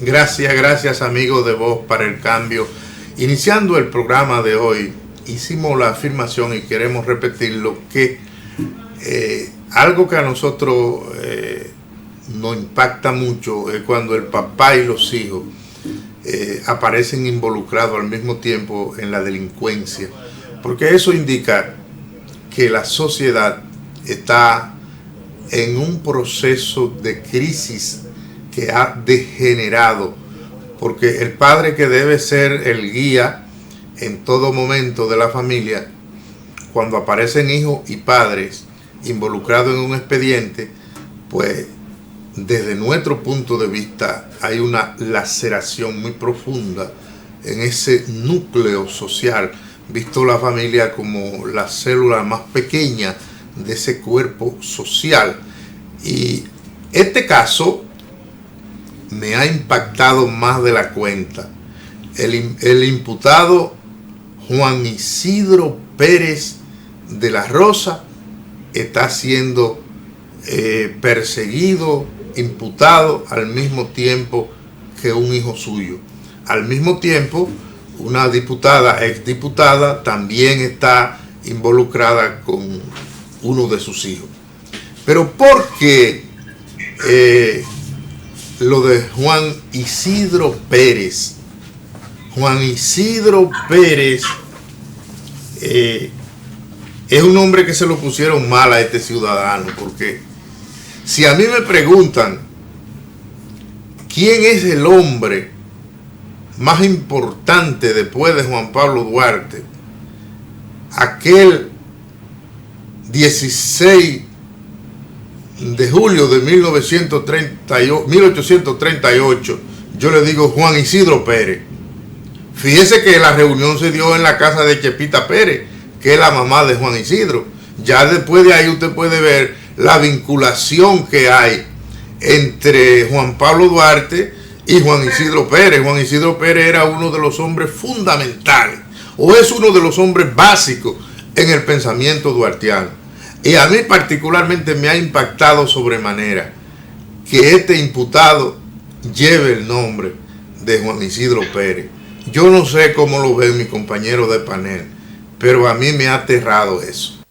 Gracias amigos de Voz para el Cambio. Iniciando el programa de hoy, hicimos la afirmación y queremos repetirlo, que algo que a nosotros nos impacta mucho es cuando el papá y los hijos aparecen involucrados al mismo tiempo en la delincuencia, porque eso indica que la sociedad está en un proceso de crisis que ha degenerado, porque el padre, que debe ser el guía en todo momento de la familia, cuando aparecen hijos y padres involucrados en un expediente, pues desde nuestro punto de vista hay una laceración muy profunda en ese núcleo social, visto la familia como la célula más pequeña de ese cuerpo social. Y este caso me ha impactado más de la cuenta. El imputado Juan Isidro Pérez de la Rosa está siendo perseguido, imputado al mismo tiempo que un hijo suyo. Al mismo tiempo, una diputada, exdiputada, también está involucrada con uno de sus hijos. Pero ¿por qué lo de Juan Isidro Pérez? Juan Isidro Pérez es un hombre que se lo pusieron mal a este ciudadano, porque si a mí me preguntan quién es el hombre más importante después de Juan Pablo Duarte, aquel 16 de julio de 1838, yo le digo Juan Isidro Pérez. Fíjese que la reunión se dio en la casa de Chepita Pérez, que es la mamá de Juan Isidro. Ya después de ahí usted puede ver la vinculación que hay entre Juan Pablo Duarte y Juan Isidro Pérez. Juan Isidro Pérez era uno de los hombres fundamentales, o es uno de los hombres básicos en el pensamiento duartiano. Y a mí particularmente me ha impactado sobremanera que este imputado lleve el nombre de Juan Isidro Pérez. Yo no sé cómo lo ven mis compañeros de panel, pero a mí me ha aterrado eso.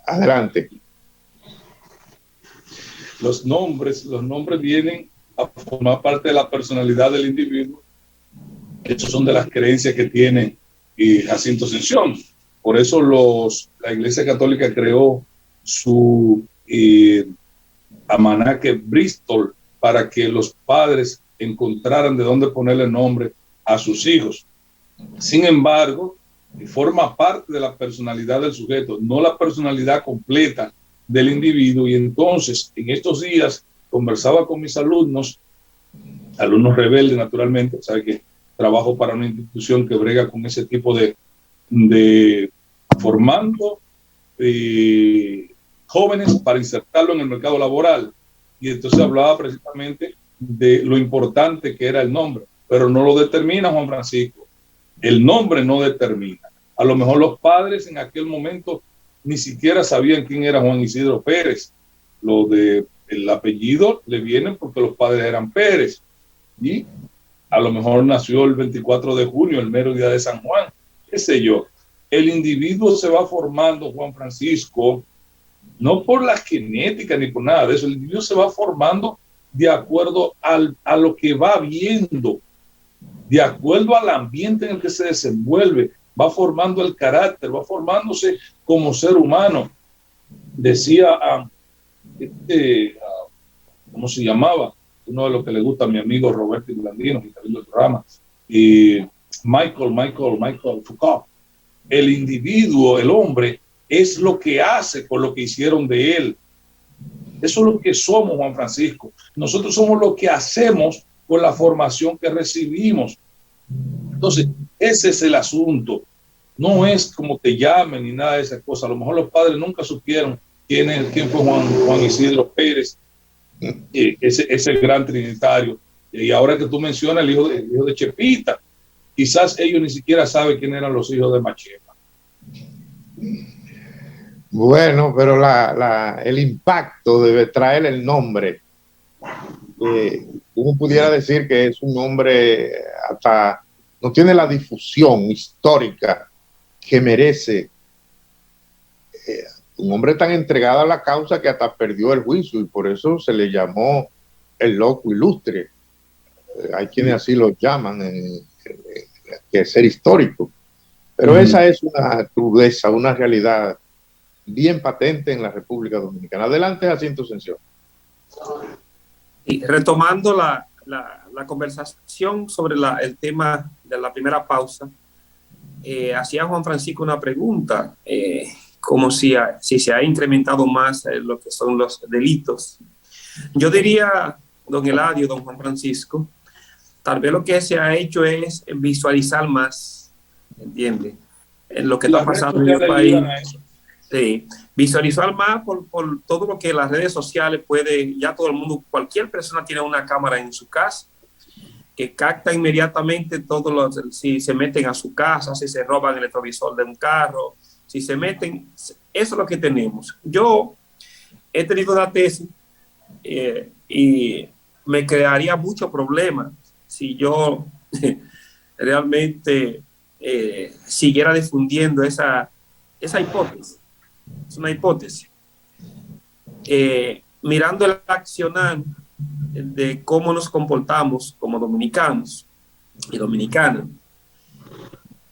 Adelante. Los nombres vienen a formar parte de la personalidad del individuo. Esas son de las creencias que tiene Jacinto Ascensión. Por eso la Iglesia Católica creó su almanaque Bristol, para que los padres encontraran de dónde ponerle nombre a sus hijos. Sin embargo, forma parte de la personalidad del sujeto, no la personalidad completa del individuo. Y entonces, en estos días, conversaba con mis alumnos rebeldes, naturalmente. Sabe que trabajo para una institución que brega con ese tipo de formando jóvenes para insertarlo en el mercado laboral. Y entonces hablaba precisamente de lo importante que era el nombre, pero no lo determina Juan Francisco. El nombre no determina. A lo mejor los padres en aquel momento ni siquiera sabían quién era Juan Isidro Pérez. Lo de el apellido le viene porque los padres eran Pérez, y a lo mejor nació el 24 de junio, el mero día de San Juan, qué sé yo. El individuo se va formando, Juan Francisco, no por la genética ni por nada de eso. El individuo se va formando de acuerdo a lo que va viendo, de acuerdo al ambiente en el que se desenvuelve, va formando el carácter, va formándose como ser humano. Decía, ¿cómo se llamaba? Uno de los que le gusta a mi amigo Roberto Blandino, que está viendo el programa, Michael Foucault. El individuo, el hombre, es lo que hace con lo que hicieron de él. Eso es lo que somos, Juan Francisco. Nosotros somos lo que hacemos con la formación que recibimos. Entonces, ese es el asunto. No es como te llamen ni nada de esas cosas. A lo mejor los padres nunca supieron quién fue Juan Isidro Pérez, ese gran trinitario. Y ahora que tú mencionas el hijo de Chepita, quizás ellos ni siquiera saben quién eran los hijos de Machema. Bueno, pero el impacto debe traer el nombre uno pudiera decir que es un hombre hasta no tiene la difusión histórica que merece, un hombre tan entregado a la causa que hasta perdió el juicio y por eso se le llamó el loco ilustre. Hay quienes así lo llaman, que es ser histórico. Pero esa es una crudeza, una realidad bien patente en la República Dominicana. Adelante, Jacinto Ascensión. Y retomando la conversación sobre el tema de la primera pausa, hacía Juan Francisco una pregunta, como si se ha incrementado más lo que son los delitos. Yo diría, don Eladio, don Juan Francisco, tal vez lo que se ha hecho es visualizar más, ¿entiende? En lo que está pasando en el país. Sí, visualizar más por todo lo que las redes sociales puede, ya todo el mundo, cualquier persona tiene una cámara en su casa que capta inmediatamente todos los, si se meten a su casa, si se roban el retrovisor de un carro, si se meten, eso es lo que tenemos. Yo he tenido una tesis y me crearía mucho problema si yo realmente siguiera difundiendo esa hipótesis. Es una hipótesis. Mirando el accionar de cómo nos comportamos como dominicanos y dominicanas.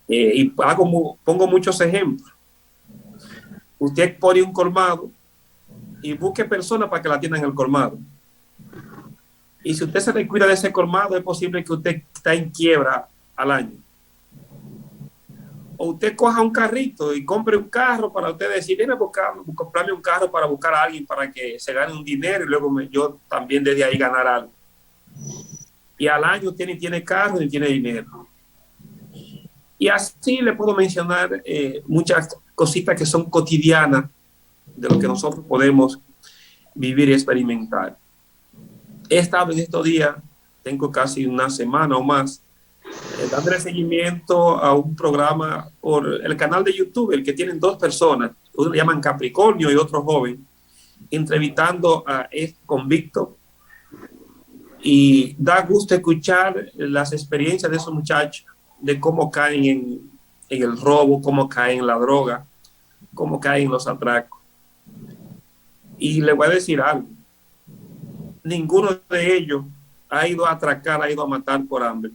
Y pongo muchos ejemplos. Usted pone un colmado y busque personas para que la atiendan en el colmado. Y si usted se descuida de ese colmado, es posible que usted esté en quiebra al año. O usted coja un carrito y compre un carro para usted decir, déjame comprarme un carro para buscar a alguien para que se gane un dinero y luego yo también desde ahí ganar algo. Y al año usted ni tiene carro ni tiene dinero. Y así le puedo mencionar muchas cositas que son cotidianas de lo que nosotros podemos vivir y experimentar. He estado en estos días, tengo casi una semana o más, dándole seguimiento a un programa por el canal de YouTube, el que tienen dos personas, uno le llaman Capricornio y otro joven, entrevistando a este convicto. Y da gusto escuchar las experiencias de esos muchachos, de cómo caen en el robo, cómo caen en la droga, cómo caen en los atracos. Y le voy a decir algo, ninguno de ellos ha ido a atracar, ha ido a matar por hambre.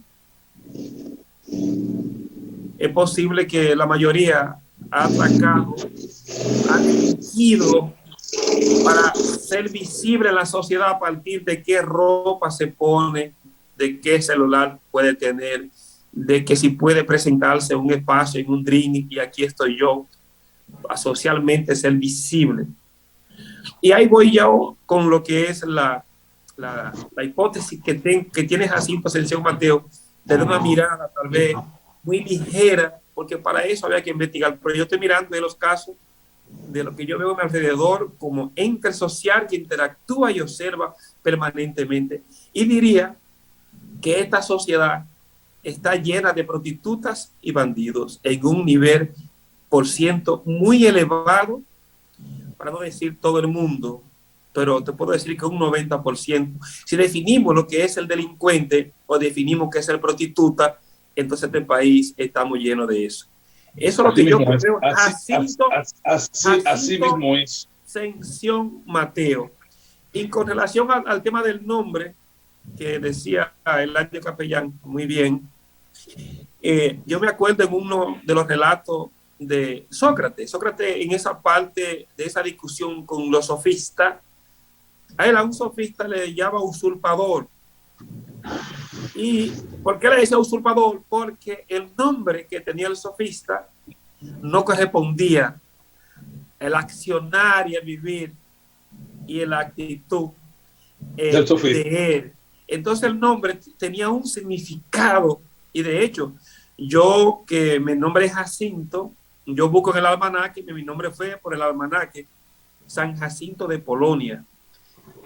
Es posible que la mayoría ha atracado, ha delinquido para ser visible en la sociedad a partir de qué ropa se pone, de qué celular puede tener, de que si puede presentarse en un espacio, en un drink, y aquí estoy yo, a socialmente ser visible. Y ahí voy yo con lo que es la hipótesis que tiene Jacinto Ascensión Mateo, de una mirada tal vez muy ligera, porque para eso había que investigar, pero yo estoy mirando de los casos de lo que yo veo a mi alrededor como ente social que interactúa y observa permanentemente. Y diría que esta sociedad está llena de prostitutas y bandidos en un nivel por ciento muy elevado, para no decir todo el mundo, pero te puedo decir que un 90%. Si definimos lo que es el delincuente o definimos qué es el prostituta, entonces este país estamos llenos de eso. Eso es lo que yo creo. Así mismo es. Ascensión Mateo. Y con relación al tema del nombre que decía Eladio Capellán, muy bien, yo me acuerdo en uno de los relatos de Sócrates en esa parte de esa discusión con los sofistas, a él a un sofista le llama usurpador. ¿Y por qué le decía usurpador? Porque el nombre que tenía el sofista no correspondía al accionar y el vivir y la actitud de él. Entonces el nombre tenía un significado y de hecho yo, que mi nombre es Jacinto, yo busco en el almanaque, mi nombre fue por el almanaque San Jacinto de Polonia.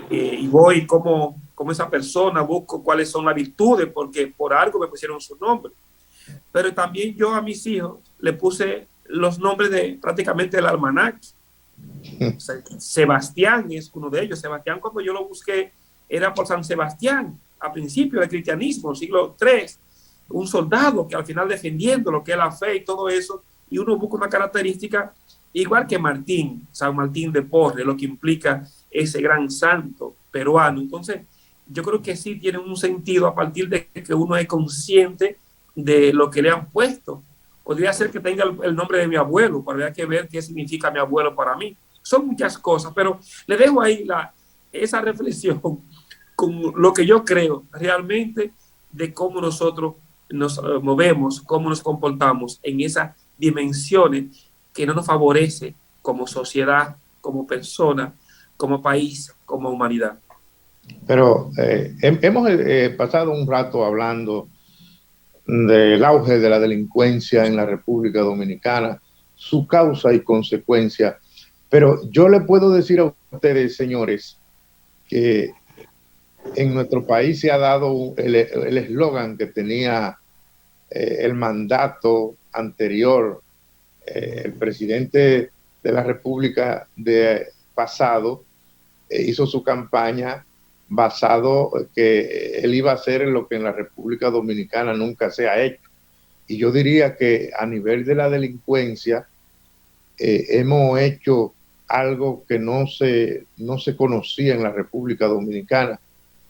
Y voy como esa persona, busco cuáles son las virtudes, porque por algo me pusieron su nombre. Pero también yo a mis hijos le puse los nombres de prácticamente el almanaque. Sebastián es uno de ellos. Sebastián, cuando yo lo busqué era por San Sebastián, a principios del cristianismo, siglo III, un soldado que al final defendiendo lo que es la fe y todo eso, y uno busca una característica igual que Martín, San Martín de Porres, lo que implica ese gran santo peruano. Entonces, yo creo que sí tiene un sentido a partir de que uno es consciente de lo que le han puesto. Podría ser que tenga el nombre de mi abuelo, pero habría que ver qué significa mi abuelo para mí. Son muchas cosas, pero le dejo ahí esa reflexión con lo que yo creo realmente de cómo nosotros nos movemos, cómo nos comportamos en esas dimensiones que no nos favorece como sociedad, como persona, como país, como humanidad. Pero hemos pasado un rato hablando del auge de la delincuencia en la República Dominicana, su causa y consecuencia. Pero yo le puedo decir a ustedes, señores, que en nuestro país se ha dado el eslogan que tenía el mandato anterior, el presidente de la República pasado hizo su campaña basado que él iba a hacer lo que en la República Dominicana nunca se ha hecho. Y yo diría que a nivel de la delincuencia hemos hecho algo que no se conocía en la República Dominicana,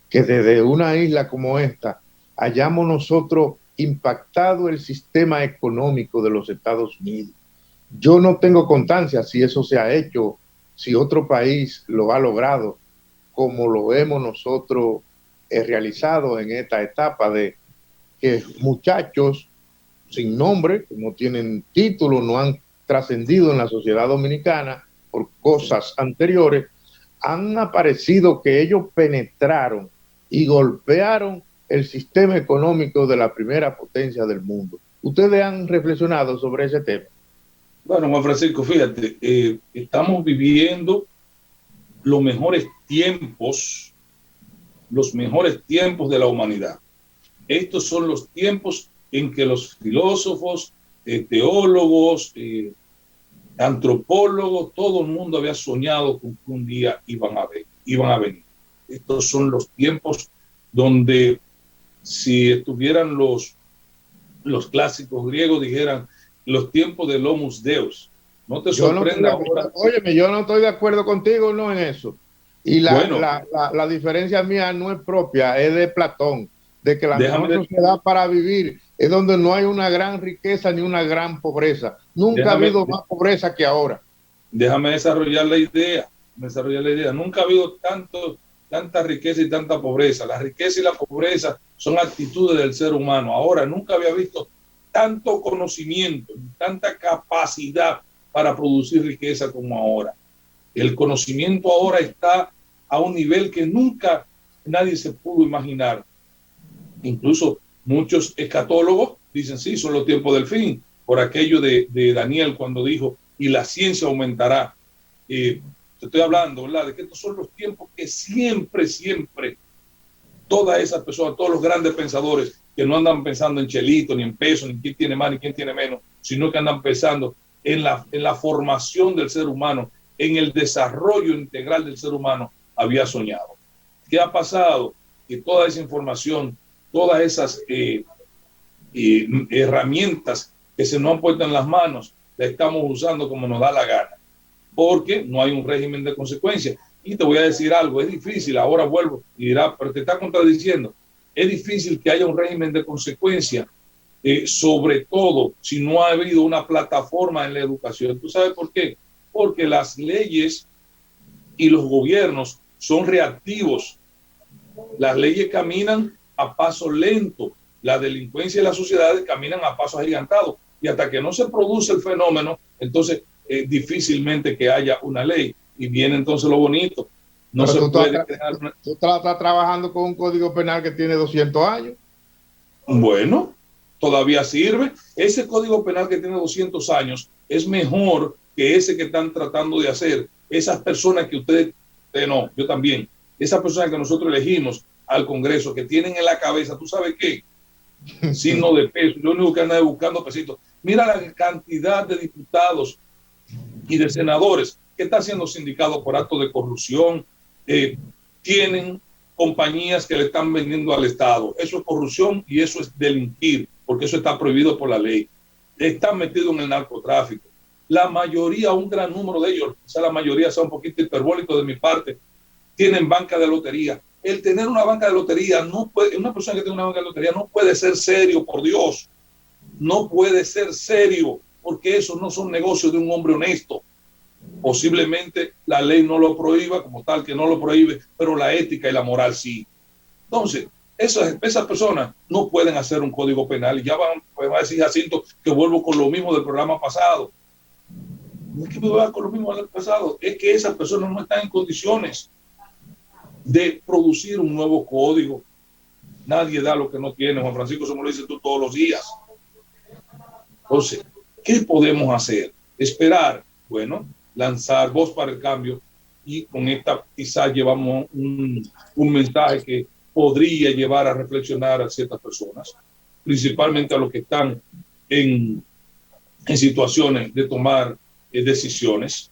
que desde una isla como esta hayamos nosotros impactado el sistema económico de los Estados Unidos. Yo no tengo constancia si eso se ha hecho, si otro país lo ha logrado, como lo hemos nosotros realizado en esta etapa de que muchachos sin nombre, que no tienen título, no han trascendido en la sociedad dominicana por cosas anteriores, han aparecido que ellos penetraron y golpearon el sistema económico de la primera potencia del mundo. ¿Ustedes han reflexionado sobre ese tema? Bueno, Juan Francisco, fíjate, estamos viviendo los mejores tiempos de la humanidad. Estos son los tiempos en que los filósofos, teólogos, antropólogos, todo el mundo había soñado con que un día iban a venir. Estos son los tiempos donde si estuvieran los clásicos griegos dijeran los tiempos del Homus Deus. No te sorprenda ahora. Óyeme, yo no estoy de acuerdo contigo, no en eso. Y la diferencia mía no es propia, es de Platón, de que la mejor sociedad para vivir es donde no hay una gran riqueza ni una gran pobreza. Nunca ha habido más pobreza que ahora. Déjame desarrollar la idea. Nunca ha habido tanta riqueza y tanta pobreza. La riqueza y la pobreza son actitudes del ser humano. Ahora, nunca había visto tanto conocimiento, tanta capacidad para producir riqueza como ahora. El conocimiento ahora está a un nivel que nunca nadie se pudo imaginar. Incluso muchos escatólogos dicen, sí, son los tiempos del fin, por aquello de Daniel cuando dijo, y la ciencia aumentará. Te estoy hablando, ¿verdad?, de que estos son los tiempos que siempre, todas esas personas, todos los grandes pensadores que no andan pensando en chelito, ni en peso, ni quién tiene más, ni quién tiene menos, sino que andan pensando en la formación del ser humano, en el desarrollo integral del ser humano, había soñado. ¿Qué ha pasado? Que toda esa información, todas esas herramientas que se nos han puesto en las manos, las estamos usando como nos da la gana, porque no hay un régimen de consecuencias. Y te voy a decir algo, es difícil, ahora vuelvo y dirá, pero te está contradiciendo, es difícil que haya un régimen de consecuencias, sobre todo si no ha habido una plataforma en la educación. ¿Tú sabes por qué? Porque las leyes y los gobiernos son reactivos. Las leyes caminan a paso lento, la delincuencia y las sociedades caminan a paso agigantado, y hasta que no se produce el fenómeno, entonces difícilmente que haya una ley. Y viene entonces lo bonito. No se puede crear una... ¿Tú estás trabajando con un código penal que tiene 200 años? Bueno, todavía sirve. Ese código penal que tiene 200 años es mejor que ese que están tratando de hacer esas personas que ustedes, no, yo también, esas personas que nosotros elegimos al Congreso, que tienen en la cabeza, ¿tú sabes qué? Signo de peso, lo único que andan buscando pesitos. Mira la cantidad de diputados y de senadores que están siendo sindicados por actos de corrupción, tienen compañías que le están vendiendo al Estado. Eso es corrupción y eso es delinquir, porque eso está prohibido por la ley. Están metidos en el narcotráfico. La mayoría, un gran número de ellos, quizá la mayoría sea un poquito hiperbólico de mi parte, tienen banca de lotería. El tener una banca de lotería, no puede, una persona que tiene una banca de lotería no puede ser serio, por Dios. No puede ser serio, porque esos no son negocios de un hombre honesto. Posiblemente la ley no lo prohíba, como tal que no lo prohíbe, pero la ética y la moral sí. Entonces, esas personas no pueden hacer un código penal. Y ya va a decir Jacinto que vuelvo con lo mismo del programa pasado. No es que me vaya con lo mismo del pasado, es que esas personas no están en condiciones de producir un nuevo código. Nadie da lo que no tiene, Juan Francisco, eso me lo dices tú todos los días. Entonces, ¿qué podemos hacer? Esperar, bueno, lanzar Voz para el Cambio, y con esta quizás llevamos un mensaje que podría llevar a reflexionar a ciertas personas, principalmente a los que están en situaciones de tomar decisiones.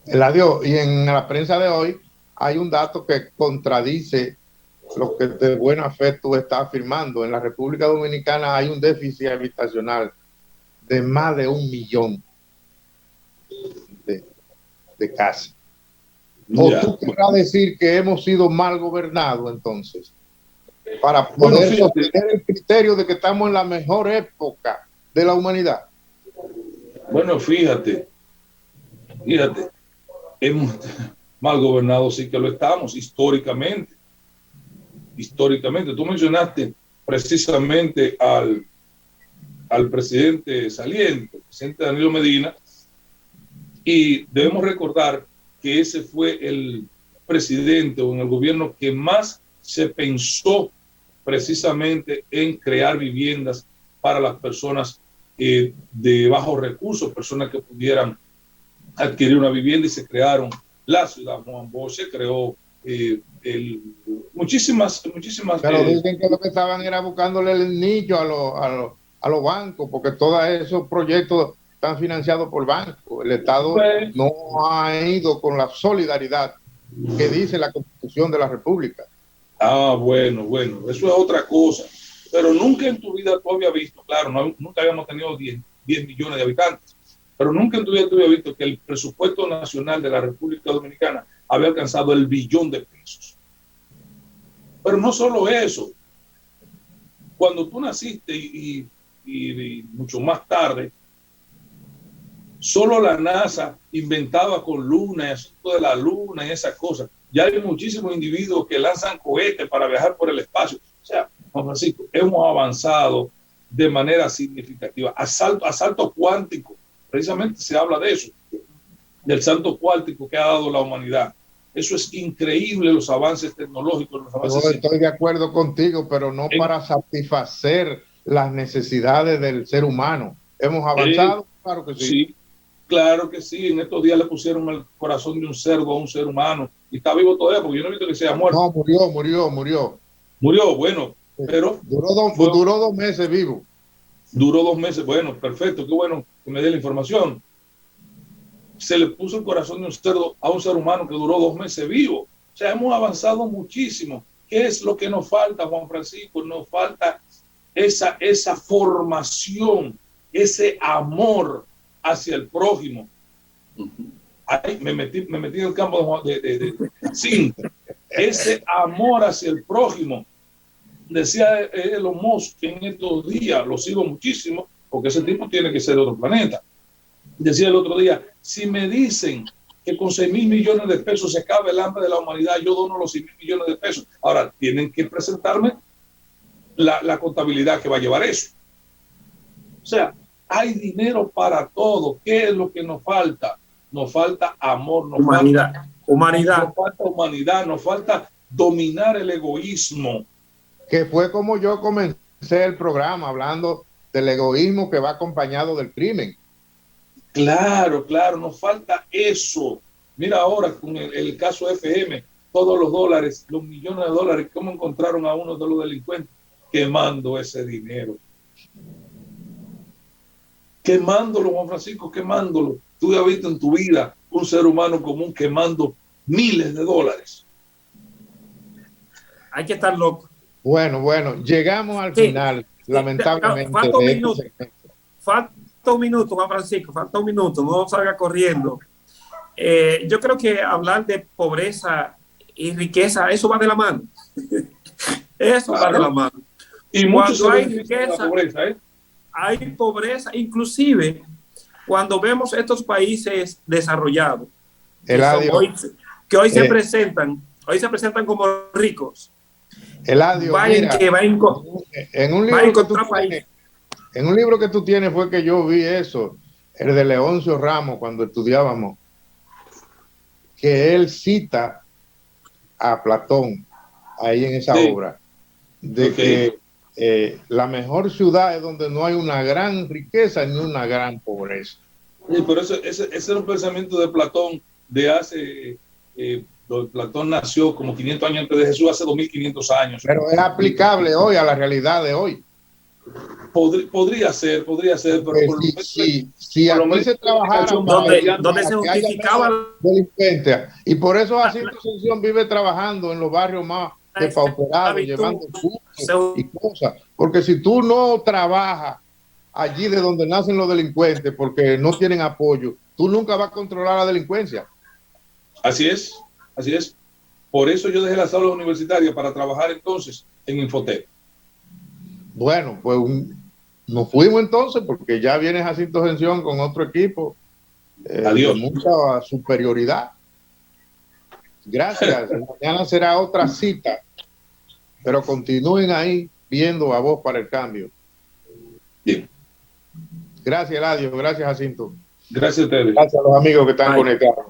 Eladio, y en la prensa de hoy hay un dato que contradice lo que de buena fe tú estás afirmando. En la República Dominicana hay un déficit habitacional de más de 1 millón de casas. ¿O tú querrás decir que hemos sido mal gobernados entonces? Para poder sostener el criterio de que estamos en la mejor época de la humanidad. Bueno, fíjate, hemos mal gobernados, sí que lo estamos históricamente. Tú mencionaste precisamente al presidente saliente, el presidente Danilo Medina, y debemos recordar que ese fue el presidente o en el gobierno que más se pensó precisamente en crear viviendas para las personas de bajos recursos, personas que pudieran adquirir una vivienda, y se crearon la ciudad Juan Bosch, se creó muchísimas. Pero dicen que lo que estaban era buscándole el nicho a los bancos, porque todos esos proyectos están financiados por bancos. El Estado no ha ido con la solidaridad que dice la Constitución de la República. Bueno, eso es otra cosa. Pero nunca en tu vida tú habías visto, claro, nunca habíamos tenido 10 millones de habitantes, pero nunca en tu vida tú habías visto que el presupuesto nacional de la República Dominicana había alcanzado el billón de pesos. Pero no solo eso. Cuando tú naciste y mucho más tarde, solo la NASA inventaba con luna, el asunto de la luna y esas cosas. Ya hay muchísimos individuos que lanzan cohetes para viajar por el espacio. O sea, Juan Francisco, hemos avanzado de manera significativa. Asalto cuántico, precisamente se habla de eso, del salto cuántico que ha dado la humanidad. Eso es increíble, los avances tecnológicos. Yo estoy de acuerdo contigo, pero no para satisfacer las necesidades del ser humano. ¿Hemos avanzado? Claro que sí. Sí, claro que sí. En estos días le pusieron el corazón de un cerdo a un ser humano y está vivo todavía, porque yo no he visto que se haya muerto. No, murió. Murió, bueno, pero... Duró 2 meses vivo. Duró 2 meses, bueno, perfecto, qué bueno que me dé la información. Se le puso el corazón de un cerdo a un ser humano que duró 2 meses vivo. O sea, hemos avanzado muchísimo. ¿Qué es lo que nos falta, Juan Francisco? Nos falta esa formación, ese amor hacia el prójimo. Ay, me metí en el campo de Cinta. Ese amor hacia el prójimo. Decía Elon Musk en estos días, lo sigo muchísimo, porque ese tipo tiene que ser de otro planeta. Decía el otro día, si me dicen que con 6.000 millones de pesos se acaba el hambre de la humanidad, yo dono los 6.000 millones de pesos. Ahora, tienen que presentarme la contabilidad que va a llevar eso. O sea, hay dinero para todo. ¿Qué es lo que nos falta? Nos falta amor, nos falta humanidad, nos falta dominar el egoísmo. Que fue como yo comencé el programa, hablando del egoísmo que va acompañado del crimen. Claro, nos falta eso. Mira ahora con el caso FM, todos los dólares, los millones de dólares, ¿cómo encontraron a uno de los delincuentes? Quemando ese dinero. Quemándolo, Juan Francisco, quemándolo. Tú has visto en tu vida un ser humano común quemando miles de dólares. Hay que estar loco. Bueno, llegamos al final, lamentablemente. Falta un minuto. Falta un minuto, Juan Francisco, falta un minuto, no salga corriendo. Yo creo que hablar de pobreza y riqueza, eso va de la mano. Eso va de la mano. Y cuando hay riqueza, hay pobreza, inclusive cuando vemos estos países desarrollados, que hoy se presentan como ricos. Eladio, mira, en un libro que tú tienes fue que yo vi eso, el de Leoncio Ramos, cuando estudiábamos, que él cita a Platón ahí en esa obra, de que la mejor ciudad es donde no hay una gran riqueza ni una gran pobreza. Sí, pero ese era un pensamiento de Platón de hace... Platón nació como 500 años antes de Jesús, hace 2500 años. Pero es aplicable hoy a la realidad de hoy. Podría ser, pero si aquí se trabajara donde se justificaba delincuencia, y por eso Jacinto Asunción vive trabajando en los barrios más depauperados, llevando cursos y cosas, porque si tú no trabajas allí de donde nacen los delincuentes porque no tienen apoyo, tú nunca vas a controlar la delincuencia. Así es. Por eso yo dejé las aulas universitarias para trabajar entonces en Infotep. Bueno, pues nos fuimos entonces porque ya viene Jacinto Asunción con otro equipo de mucha superioridad. Gracias. Mañana será otra cita, pero continúen ahí viendo A Voz para el Cambio. Bien. Gracias, Eladio. Gracias, Jacinto. Gracias a ustedes. Gracias a los amigos que están conectados.